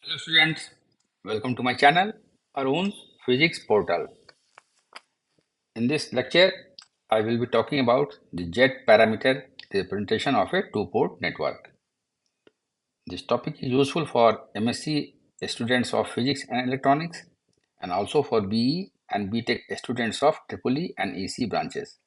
Hello students, welcome to my channel, Arun's Physics Portal. In this lecture, I will be talking about the Z parameter representation of a two-port network. This topic is useful for MSc students of Physics and Electronics and also for BE and BTech students of EEE and EC branches.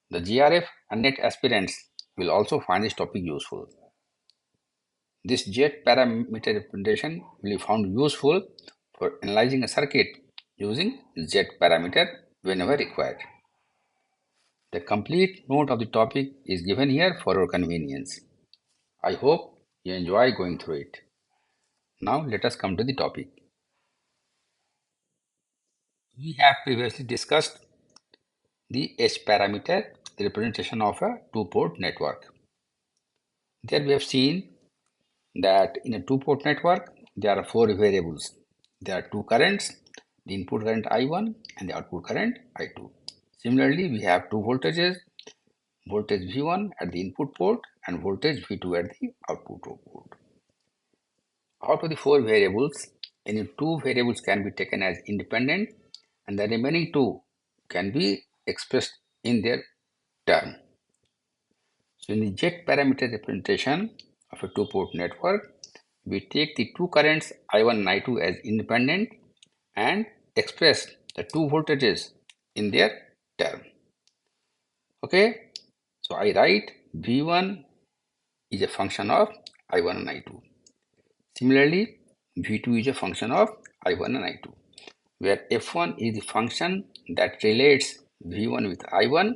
The GRF and NET aspirants will also find this topic useful. This Z parameter representation will be found useful for analyzing a circuit using Z parameter whenever required. The complete note of the topic is given here for your convenience. I hope you enjoy going through it. Now let us come to the topic. We have previously discussed the H parameter representation of a two-port network. There we have seen that in a two-port network, there are four variables. There are two currents, the input current I1 and the output current I2. Similarly, we have two voltages, voltage V1 at the input port and voltage V2 at the output port. Out of the four variables, any two variables can be taken as independent and the remaining two can be expressed in their term. So in the Z parameter representation of a two-port network, we take the two currents I1 and I2 as independent and express the two voltages in their term. Okay, so I write V1 is a function of I1 and I2. Similarly, V2 is a function of I1 and I2, where F1 is the function that relates V1 with I1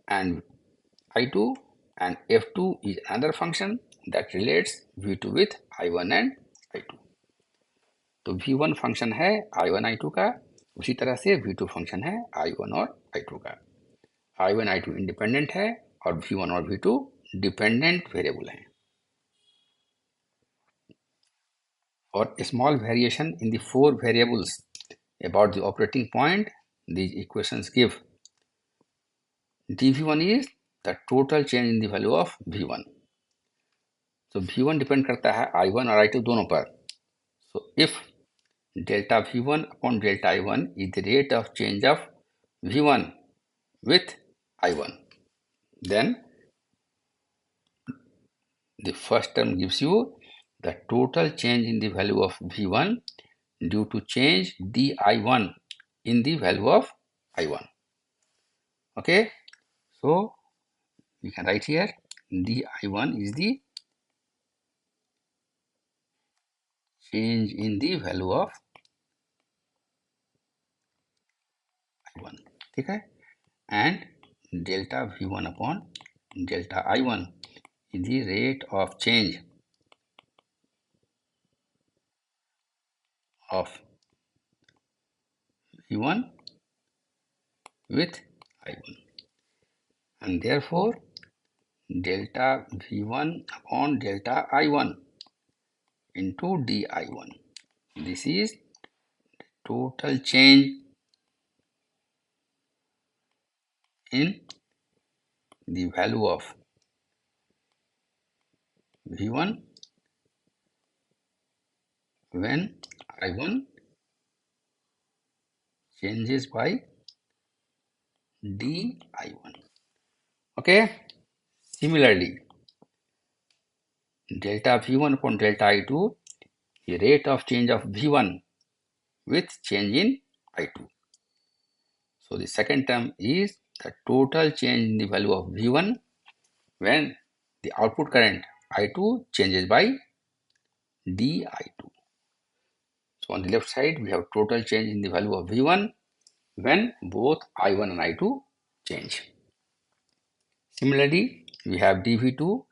and I2, and F2 is another function that relates V2 with I1 and I2. तो V1 function है I1 I2 का, उसी तरह से V2 function है I1 और I2 का. I1 I2 independent है और V1 और V2 डिपेंडेंट वेरिएबल हैं. For a small variation in the four variables about the operating point, these equations give dV1 is the total change in the value of V1. So V1 depend करता है I1 और I2 दोनों पर. So if delta V1 upon delta I1 is the rate of change of V1 with I1, then the first term gives you the total change in the value of V1 due to change dI1 in the value of I1. Okay, so we can write here dI1 is the change in the value of I1. ठीक है, and delta V1 upon delta I1 is the rate of change of V1 with I1, and therefore delta V1 upon delta I1 into dI1. This is total change in the value of V1 when I1 changes by dI1. Okay, similarly, delta V1 upon delta I2, the rate of change of V1 with change in I2. So the second term is the total change in the value of V1 when the output current I2 changes by dI2. So on the left side, we have total change in the value of V1 when both I1 and I2 change. Similarly, we have dV2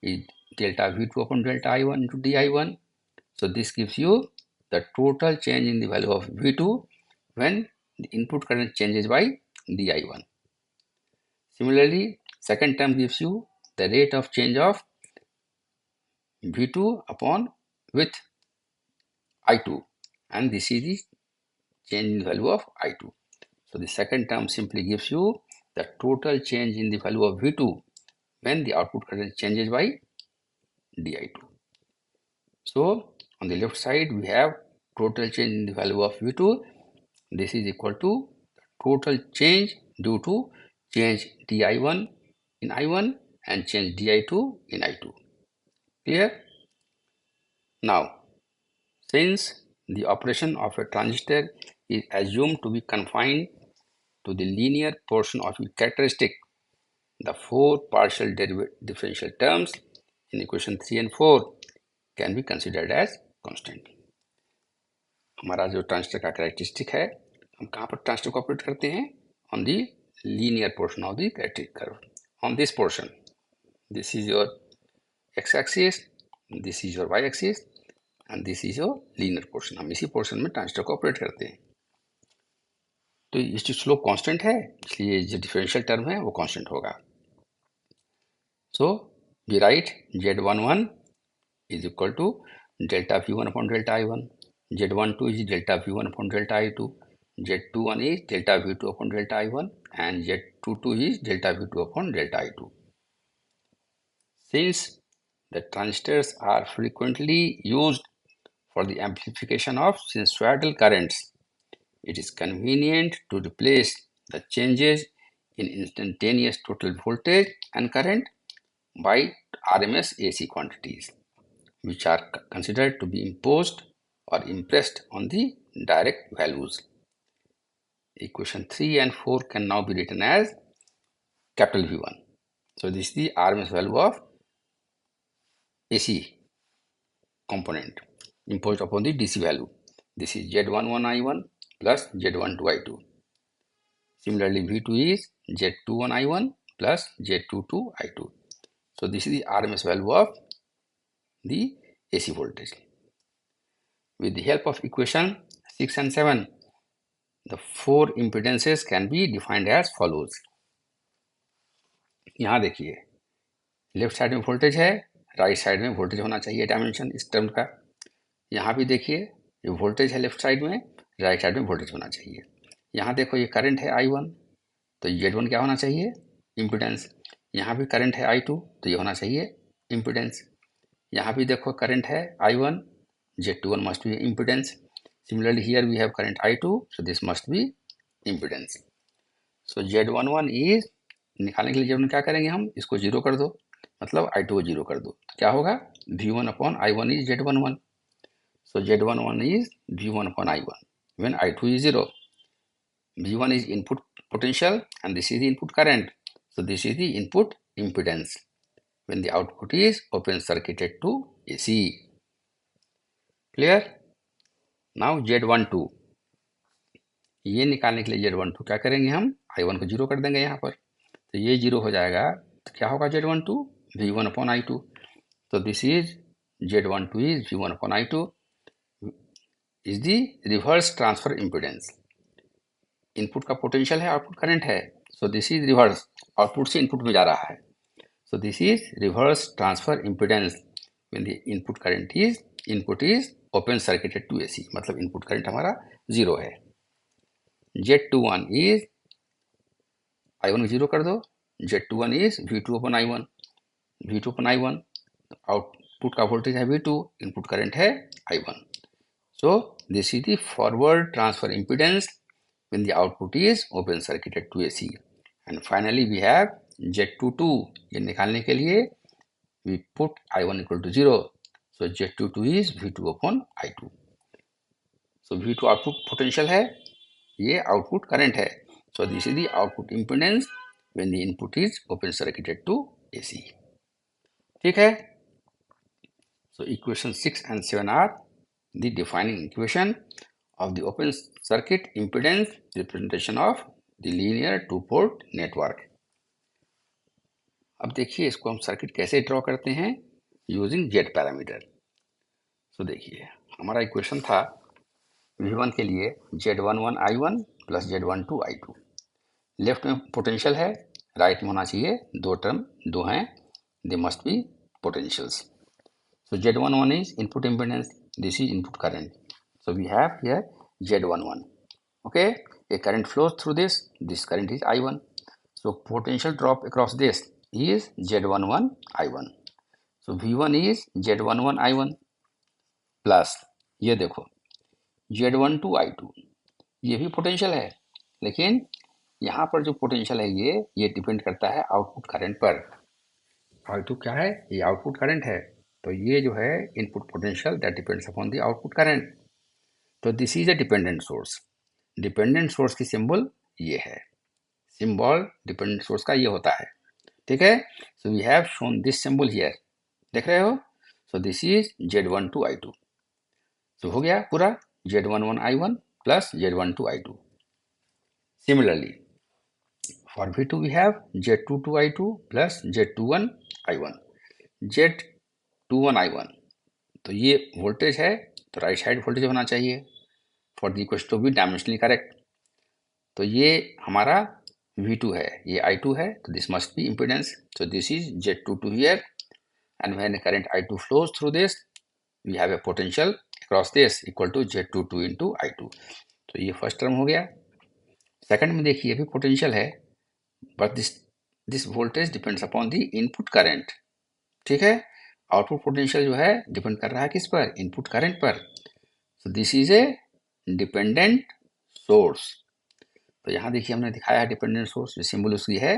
is delta V2 upon delta I1 into dI1. So this gives you the total change in the value of V2 when the input current changes by dI1. Similarly, second term gives you the rate of change of V2 upon with I2, and this is the change in the value of I2. So the second term simply gives you the total change in the value of V2 when the output current changes by dI2. So on the left side we have total change in the value of V2. This is equal to total change due to change di1 in I1 and change di2 in I2. Clear? Now, since the operation of a transistor is assumed to be confined to the linear portion of its characteristic, the four partial differential terms in equation 3 and 4 can be considered as constant. हमारा जो transistor का characteristic है, हम कहाँ पर transistor को operate करते हैं? On the linear portion of the characteristic curve. On this portion, this is your X axis, this is your Y axis and this is your linear portion. हम इसी पोर्शन में ट्रांजिस्टर को operate करते हैं। तो इसकी स्लोप कांस्टेंट है, इसलिए जो डिफरेंशियल टर्म है वो कांस्टेंट होगा। So we write Z11 is equal to delta V1 upon delta I1, Z12 is delta V1 upon delta I2, Z21 is delta V2 upon delta I1 and Z22 is delta V2 upon delta I2. Since the transistors are frequently used for the amplification of sinusoidal currents, it is convenient to replace the changes in instantaneous total voltage and current by RMS AC quantities, which are considered to be imposed or impressed on the direct values. Equation 3 and 4 can now be written as capital V1. So this is the RMS value of AC component imposed upon the DC value. This is Z11 I1 plus Z12 I2. Similarly, V2 is Z21 I1 plus Z22 I2. So this is the RMS value of the AC voltage. With the help of equation 6 and 7, the four impedances can be defined as follows. यहाँ देखिए, left side में voltage है, right side में voltage होना चाहिए dimension इस term का। यहाँ भी देखिए, ये वोल्टेज है लेफ्ट साइड में, राइट साइड में वोल्टेज होना चाहिए। यहाँ देखो ये करंट है I1, तो Z1 क्या होना चाहिए? इम्पिडेंस। यहाँ भी करंट है I2, तो ये होना चाहिए इम्पिडेंस। यहाँ भी देखो करंट है I1, Z21 must be impedance. Similarly, here we have current I2, so this must be impedance. So Z11 is, निकालने के लिए Z1 क्या करेंगे हम? इसको जीरो कर दो, मतलब I2 को जीरो कर दो, तो क्या होगा? V1 upon I1 is Z11. So Z11 is V1 upon I1 when I2 is 0. V1 is input potential and this is the input current. So this is the input impedance when the output is open circuited to AC. Clear? Now Z12, ये निकालने के लिए Z12 क्या करेंगे हम? I1 को जीरो कर देंगे यहाँ पर, तो ये जीरो हो जाएगा, तो क्या होगा Z12? V1 upon I2. तो this is Z12 is V1 upon I2 is the reverse transfer impedance. Input का पोटेंशियल है, आउटपुट करंट है, so this is reverse, output से इनपुट में जा रहा है, so this is reverse transfer impedance when the input current is, input is open circuited to AC, मतलब input current हमारा जीरो है। Z21 इज, I1 को जीरो कर दो, Z21 is V2 upon I1, V2 upon I1, output का voltage है V2, input current है I1, so this is the forward transfer impedance when the output is open circuited to AC. And finally we have Z22, ये निकालने के लिए we put I1 equal to 0, so Z22 is V2 upon I2. So V2 output potential है, ये output current है, so this is the output impedance when the input is open circuited to AC. ठीक है? So equation 6 and 7 are the defining equation of the open circuit impedance representation of the linear two-port network. अब देखिए इसको हम circuit कैसे draw करते हैं using Z parameter. तो देखिए हमारा इक्वेशन था V1 के लिए Z11 I1 plus Z12 I2। Left में पोटेंशियल है, राइट में होना चाहिए, दो टर्म दो हैं, they must be potentials. So Z11 is input impedance, this is input current. So we have here Z11. Okay, a current flows through this. This current is I1. So potential drop across this is Z11 I1. So V1 is Z11 I1. Plus ये देखो Z12 I2, ये भी potential है, लेकिन यहाँ पर जो potential है ये डिपेंड करता है आउटपुट करंट पर। I2 क्या है? ये आउटपुट करंट है, तो ये जो है input potential that depends upon the output current. तो this is a dependent source. Dependent source की सिंबल ये है, सिंबल डिपेंडेंट सोर्स का ये होता है, ठीक है। So we have shown this symbol here, देख रहे हो। So this is Z12 I2। तो हो गया पूरा Z11 I1 plus Z12 I2। Similarly, for V2 we have Z22 I2 plus Z21 I1। Z21 I1, तो ये वोल्टेज है, तो राइट साइड वोल्टेज होना चाहिए for the equation to be dimensionally correct. तो ये हमारा V2 है, ये I2 है, तो this must be impedance. So this is Z22 here, and when current I2 flows through this, we have a potential across this equal to Z22 into I2। तो ये first term हो गया। Second में देखिए ये भी पोटेंशियल है, but this voltage depends upon the input current, ठीक है। आउटपुट पोटेंशियल जो है डिपेंड कर रहा है किस पर? इनपुट करंट पर। सो this is a dependent source. तो यहाँ देखिए हमने दिखाया है डिपेंडेंट सोर्स, जो सिंबल उसकी है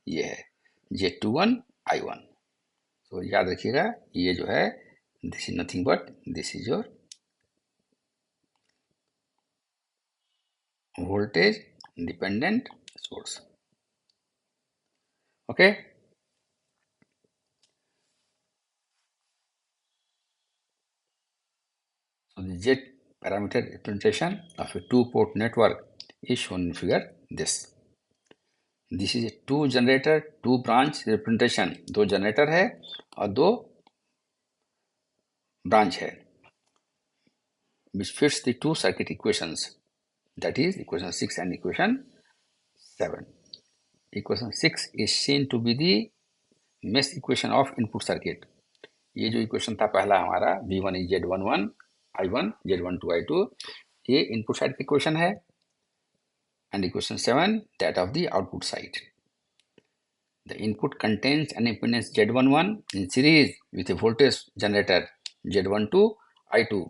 ये है Z21 I1। तो याद रखिएगा ये जो है this is nothing but this is your voltage dependent source, okay। So the Z parameter representation of a two-port network is shown in figure this is a two generator two branch representation। दो generator है और दो branch है, which fits the two circuit equations, that is equation 6 and equation 7। equation 6 is seen to be the mesh equation of input circuit। ये जो equation था पहला हमारा V1 is Z11 I1 Z12 I2, ये इनपुट साइड की equation है, and equation 7 that of the output side। The input contains an impedance Z11 in series with a voltage generator Z12 I2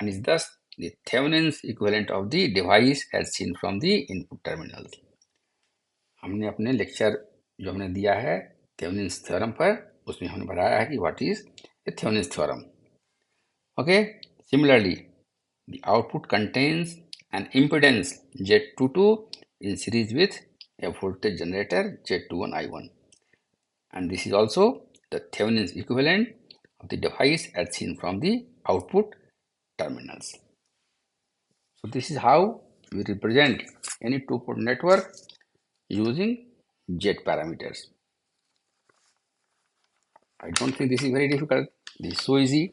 and is thus the Thevenin's equivalent of the device as seen from the input terminal। हमने अपने lecture जो हमने दिया है Thevenin's theorem पर, उसमें हमने बताया है कि what is a Thevenin's theorem, okay. Similarly the output contains an impedance Z22 in series with a voltage generator Z21 I1, and this is also the Thevenin's equivalent of the device as seen from the output terminals। So this is how we represent any two-port network using Z parameters। I don't think this is very difficult, this is so easy।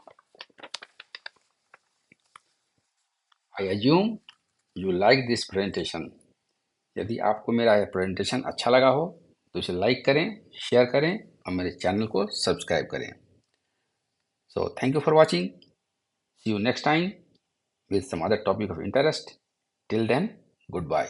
I assume you like this presentation। यदि आपको मेरा यह presentation अच्छा लगा हो तो इसे like करें, शेयर करें और मेरे चैनल को सब्सक्राइब करें। So thank you for watching, see you next time with some other topic of interest। Till then, goodbye।